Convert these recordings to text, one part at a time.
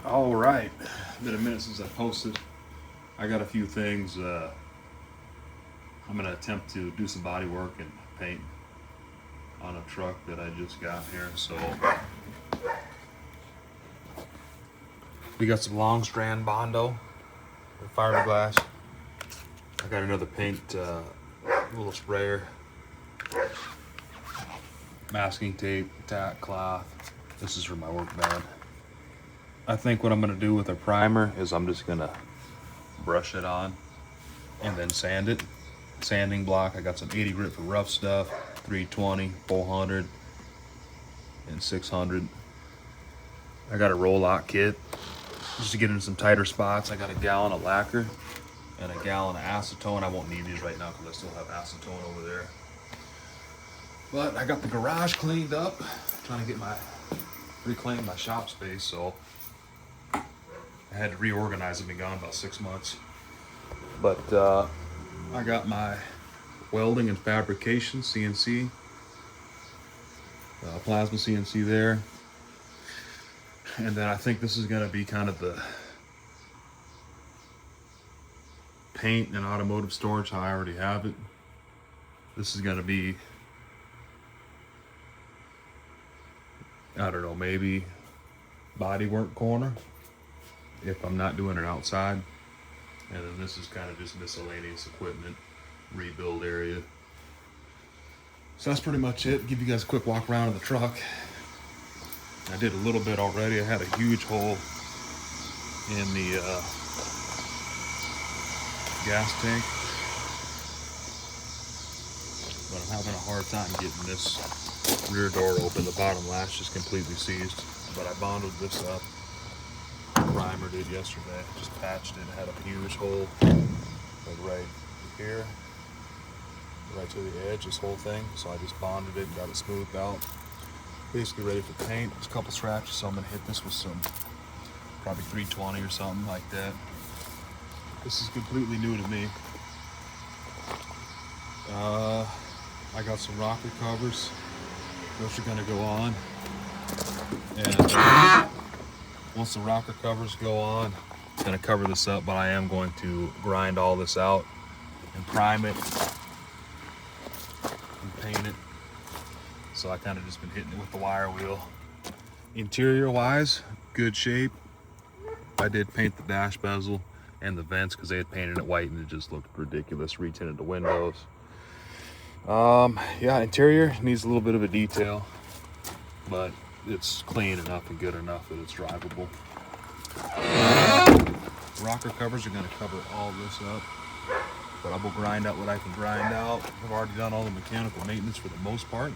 All right, been a minute since I posted. I got a few things. I'm gonna attempt to do some body work and paint on a truck that I just got here. So we got some long strand Bondo with fiberglass. I got another paint, little sprayer, masking tape, tack cloth. This is for my work band. I think what I'm gonna do with a primer is I'm just gonna brush it on and then sand it. Sanding block, I got some 80 grit for rough stuff, 320, 400, and 600. I got a roll lock kit just to get into some tighter spots. I got a gallon of lacquer and a gallon of acetone. I won't need these right now because I still have acetone over there. But I got the garage cleaned up, trying to get reclaim my shop space, so I had to reorganize it. Been gone about 6 months. But I got my welding and fabrication CNC, plasma CNC there. And then I think this is going to be kind of the paint and automotive storage, how I already have it. This is going to be, I don't know, maybe bodywork corner if I'm not doing it outside. And then this is kind of just miscellaneous equipment, rebuild area. So that's pretty much it. Give you guys a quick walk around of the truck. I did a little bit already. I had a huge hole in the gas tank, but I'm having a hard time getting this rear door open. The bottom latch is completely seized, but I bonded this up. Primered it yesterday, just patched it. Had a huge hole like right here, right to the edge, this whole thing. So I just bonded it and got it smoothed out. Basically ready for paint. There's a couple scratches, so I'm gonna hit this with some probably 320 or something like that. This is completely new to me. I got some rocker covers. Those are gonna go on, and once the rocker covers go on, it's going to cover this up, but I am going to grind all this out and prime it and paint it. So I kind of just been hitting it with the wire wheel. Interior wise, good shape. I did paint the dash bezel and the vents because they had painted it white and it just looked ridiculous. Retinted the windows. Yeah, interior needs a little bit of a detail, but it's clean enough and good enough that it's drivable. Rocker covers are going to cover all this up, but I will grind out what I can grind out. I've already done all the mechanical maintenance for the most part,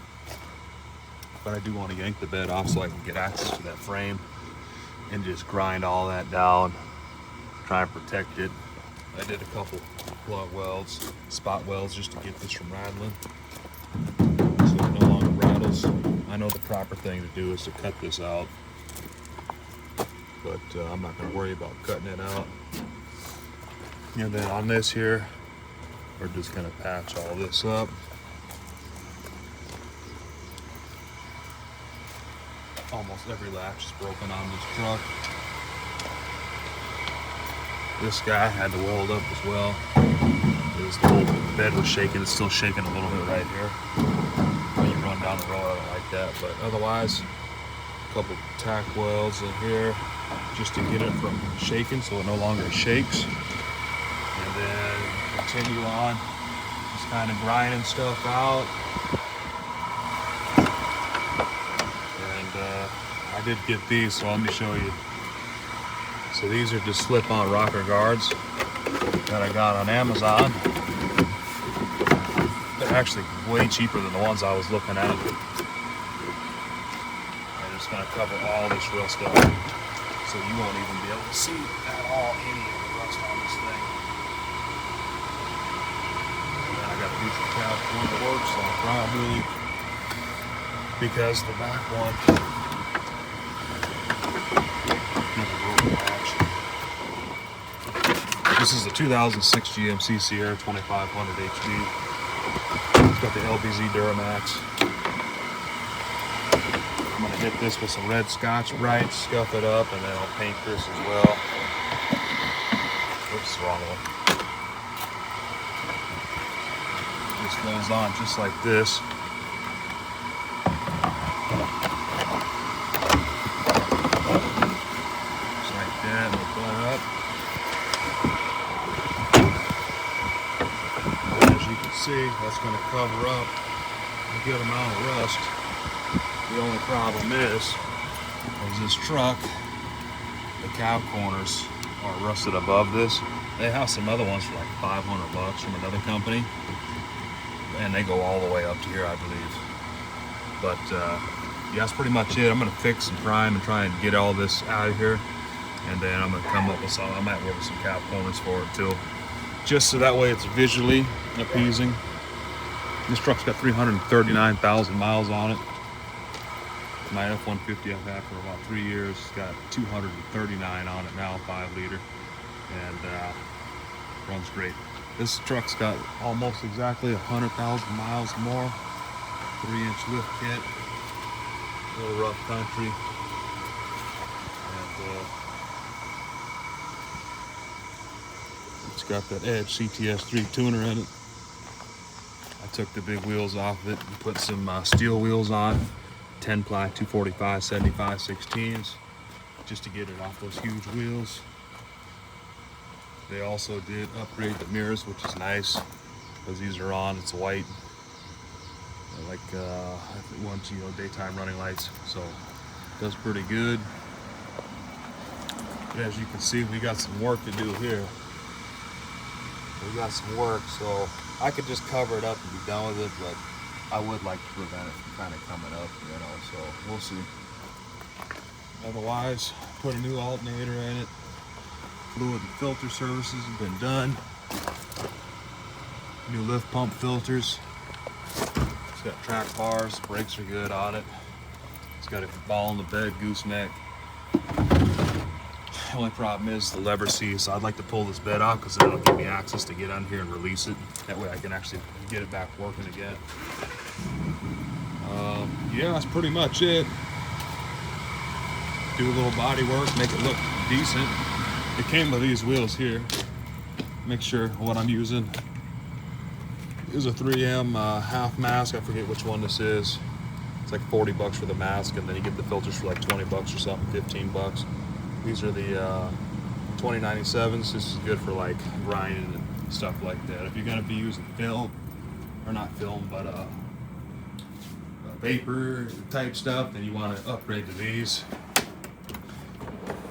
but I do want to yank the bed off so I can get access to that frame and just grind all that down, try and protect it. I did a couple plug welds, spot welds, just to get this from rattling, so it no longer rattles. I know the proper thing to do is to cut this out, but I'm not going to worry about cutting it out. And then on this here, we're just going to patch all this up. Almost every latch is broken on this truck. This guy had to weld up as well. The whole bed was shaking. It's still shaking a little bit right here. When you run down the road, I don't like that. But otherwise, a couple tack welds in here just to get it from shaking so it no longer shakes. And then continue on, just kind of grinding stuff out. And I did get these, so let me show you. So these are just slip-on rocker guards that I got on Amazon. They're actually way cheaper than the ones I was looking at. I'm just gonna cover all this real stuff, so you won't even be able to see at all any of the rust on this thing. And then I got to do some tab going to work, so I'll probably, because the back one never broke the latch. This is the 2006 GMC Sierra 2500HD. It's got the LBZ Duramax. I'm gonna hit this with some red Scotch-Brite, scuff it up, and then I'll paint this as well. Oops, wrong one. This goes on just like this. Just like that, and we'll butt up. And as you can see, that's going to cover up a good amount of rust. The only problem is this truck, the cab corners are rusted above this. They have some other ones for like $500 from another company, and they go all the way up to here, I believe. But yeah, that's pretty much it. I'm gonna fix and prime and try and get all this out of here, and then I'm gonna come up with some. I might work with some cab corners for it too, just so that way it's visually appeasing. This truck's got 339,000 miles on it. My F-150 I've had for about 3 years. It's got 239 on it now, 5 liter, and runs great. This truck's got almost exactly 100,000 miles more. 3-inch lift kit, a little rough country, and it's got that Edge CTS3 tuner in it. I took the big wheels off of it and put some steel wheels on. 10-ply 245 75/16s, just to get it off those huge wheels. They also did upgrade the mirrors, which is nice because these are on. It's white, like once, you know, daytime running lights, so it does pretty good. But as you can see, we got some work to do here. We got some work, so I could just cover it up and be done with it, but I would like to prevent it from kind of coming up, you know, so we'll see. Otherwise, put a new alternator in it. Fluid and filter services have been done. New lift pump filters. It's got track bars, brakes are good on it. It's got a ball in the bed, gooseneck. The only problem is the lever C, so I'd like to pull this bed off because then it'll give me access to get on here and release it. That way I can actually get it back working again. Yeah, that's pretty much it. Do a little body work, make it look decent. It came with these wheels here. Make sure what I'm using is a 3M half mask. I forget which one this is. It's like $40 for the mask, and then you get the filters for like $20 or something, $15. These are the 2097s. This is good for like grinding and stuff like that. If you're gonna be using film, or not film, but vapor type stuff, then you want to upgrade to these.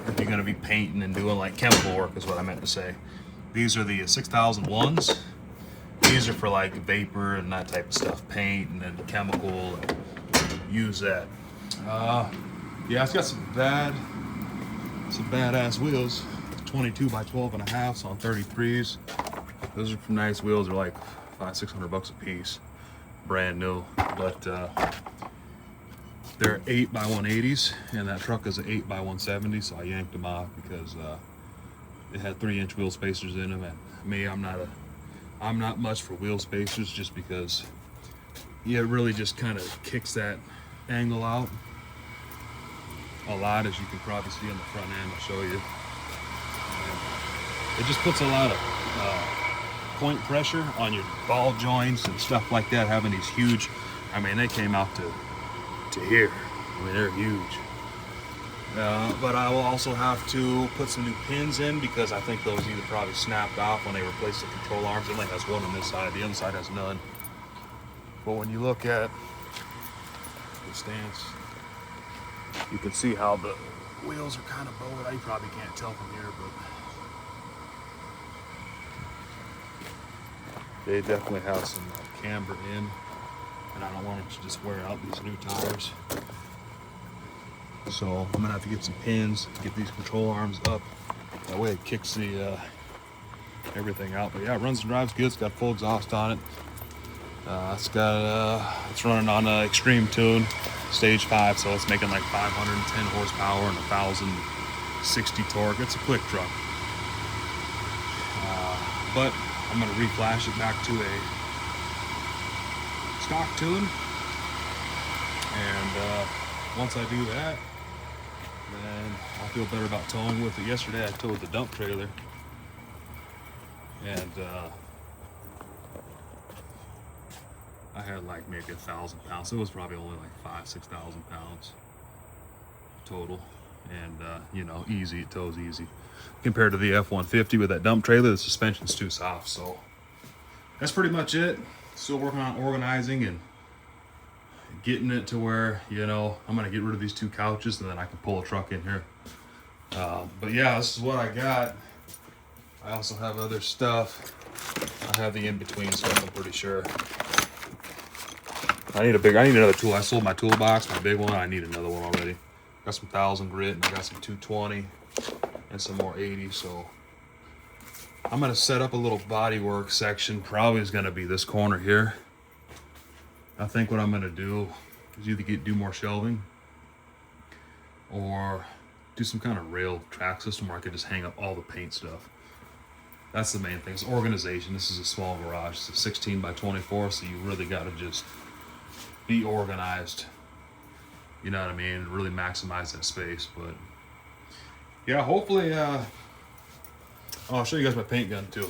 If you're gonna be painting and doing like chemical work, is what I meant to say. These are the 6001s. These are for like vapor and that type of stuff, paint and then chemical. Use that. Yeah, it's got some badass wheels. 22 by 12.5 on 33s. Those are nice wheels. They're like $500-600 a piece, brand new. But they're 8 by 180s, and that truck is an 8 by 170. So I yanked them off because it had 3-inch wheel spacers in them. And me, I'm not much for wheel spacers, just because it really just kind of kicks that angle out a lot, as you can probably see on the front end. I'll show you. It just puts a lot of point pressure on your ball joints and stuff like that, having these huge, I mean, they came out to here. I mean, they're huge. But I will also have to put some new pins in, because I think those either probably snapped off when they replaced the control arms. It only has one on this side, the other side has none. But when you look at the stance, you can see how the wheels are kind of bowed. You probably can't tell from here, but they definitely have some camber in, and I don't want it to just wear out these new tires. So I'm gonna have to get some pins, get these control arms up. That way it kicks the everything out. But yeah, it runs and drives good. It's got full exhaust on it. It's running on extreme tune, stage 5, so it's making like 510 horsepower and 1,060 torque. It's a quick truck. But I'm gonna reflash it back to a stock tune, and once I do that, then I'll feel better about towing with it. Yesterday I towed the dump trailer, and I had like maybe 1,000 pounds. So it was probably only like 5,000 to 6,000 pounds total, and you know, easy. It tows easy compared to the F-150 with that dump trailer. The suspension's too soft. So that's pretty much it. Still working on organizing and getting it to where, you know, I'm gonna get rid of these 2 couches and then I can pull a truck in here. But yeah, this is what I got. I also have other stuff. I have the in-between stuff, I'm pretty sure. I need another tool. I sold my toolbox, my big one. I need another one already. Got some 1,000 grit and I got some 220 and some more 80. So I'm gonna set up a little bodywork section. Probably is gonna be this corner here. I think what I'm gonna do is either do more shelving or do some kind of rail track system where I could just hang up all the paint stuff. That's the main thing. It's organization. This is a small garage. It's a 16 by 24, so you really got to just be organized. You know what I mean? Really maximize that space. But yeah, hopefully, I'll show you guys my paint gun too.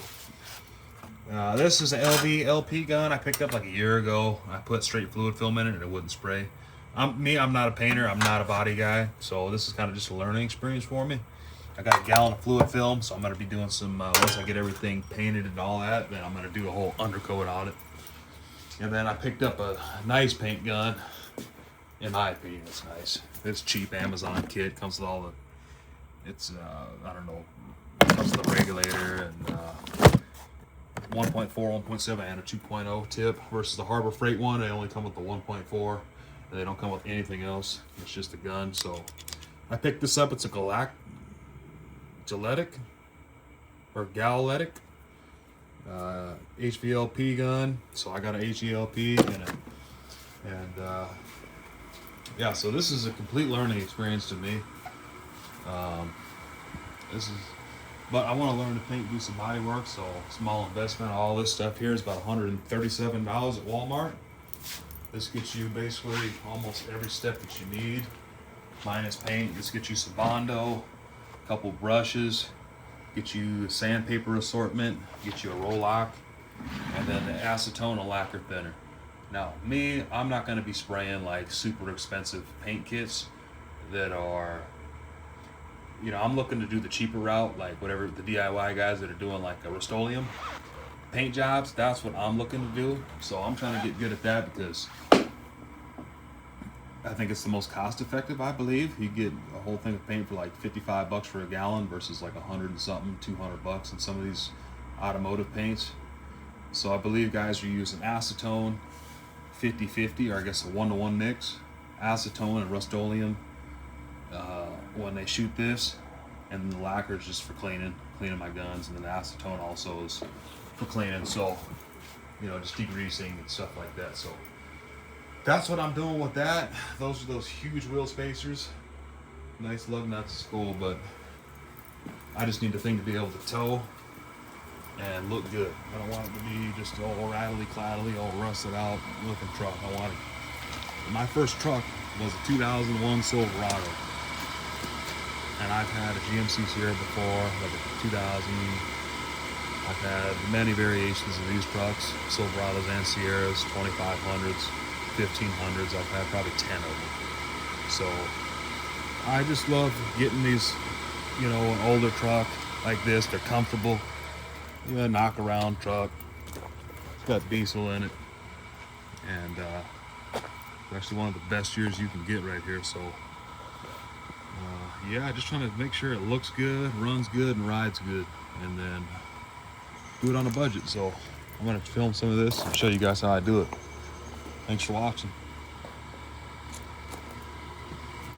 This is an LP gun I picked up like a year ago. I put straight fluid film in it and it wouldn't spray. I'm not a painter. I'm not a body guy. So this is kind of just a learning experience for me. I got a gallon of fluid film, so I'm going to be doing some, once I get everything painted and all that, then I'm going to do a whole undercoat on it. And then I picked up a nice paint gun. In my opinion, it's nice. It's cheap Amazon kit. Comes with all the, it's, I don't know, comes with a regulator and 1.4, 1.7, and a 2.0 tip versus the Harbor Freight one. They only come with the 1.4, and they don't come with anything else. It's just a gun. So I picked this up. It's a Galetic HVLP gun. So I got an HVLP in it, and yeah, so this is a complete learning experience to me. But I want to learn to paint, do some body work, so small investment. All this stuff here is about $137 at Walmart. This gets you basically almost every step that you need, minus paint. This gets you some Bondo, a couple brushes, get you a sandpaper assortment, get you a Rolock, and then the acetone and lacquer thinner. Now, I'm not going to be spraying like super expensive paint kits that are, you know, I'm looking to do the cheaper route, like whatever the DIY guys that are doing like a Rust-Oleum paint jobs. That's what I'm looking to do. So I'm trying to get good at that because I think it's the most cost effective, I believe. You get a whole thing of paint for like $55 for a gallon versus like 100 and something, $200 in some of these automotive paints. So I believe guys are using acetone 50-50, or I guess a 1-to-1 mix, acetone and Rust-Oleum when they shoot this, and the lacquer is just for cleaning my guns, and then the acetone also is for cleaning, so, you know, just degreasing and stuff like that. So that's what I'm doing with that. Those are those huge wheel spacers. Nice lug nuts is cool, but I just need the thing to be able to tow and look good. I don't want it to be just all rattly-clattly, all rusted out looking truck. I want it. My first truck was a 2001 Silverado, and I've had a GMC Sierra before, like a 2000. I've had many variations of these trucks, Silverados and Sierras, 2500s, 1500s. I've had probably 10 of them. So I just love getting these, you know, an older truck like this. They're comfortable. Yeah, knock around truck. It's got diesel in it, and it's actually one of the best years you can get right here. So yeah, just trying to make sure it looks good, runs good, and rides good, and then do it on a budget. So I'm gonna film some of this and show you guys how I do it. Thanks for watching.